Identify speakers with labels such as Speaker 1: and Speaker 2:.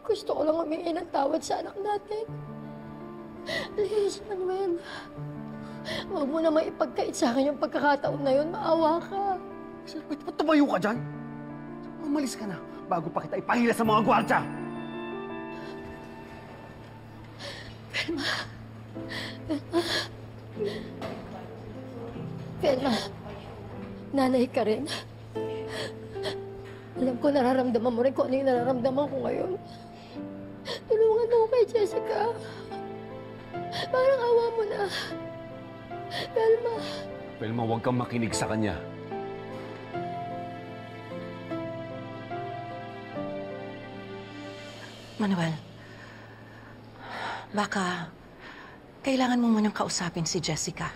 Speaker 1: Gusto ko lang humingi ng tawad sa anak natin. Please, Manuel. Huwag mo naman ipagkait sa akin yung pagkakataon na yun. Maawa ka.
Speaker 2: Ba't tumayo ka dyan? Umalis ka na bago pa kita ipahila sa mga gwardya!
Speaker 1: Velma. Velma. Nanay ka rin. Alam ko nararamdaman mo rin kung ano yung nararamdaman ko ngayon. Tulungan mo kay Jessica. Parang awa mo na. Velma.
Speaker 2: Velma, huwag kang makinig sa kanya.
Speaker 3: Manuel, baka kailangan mo munang kausapin si Jessica.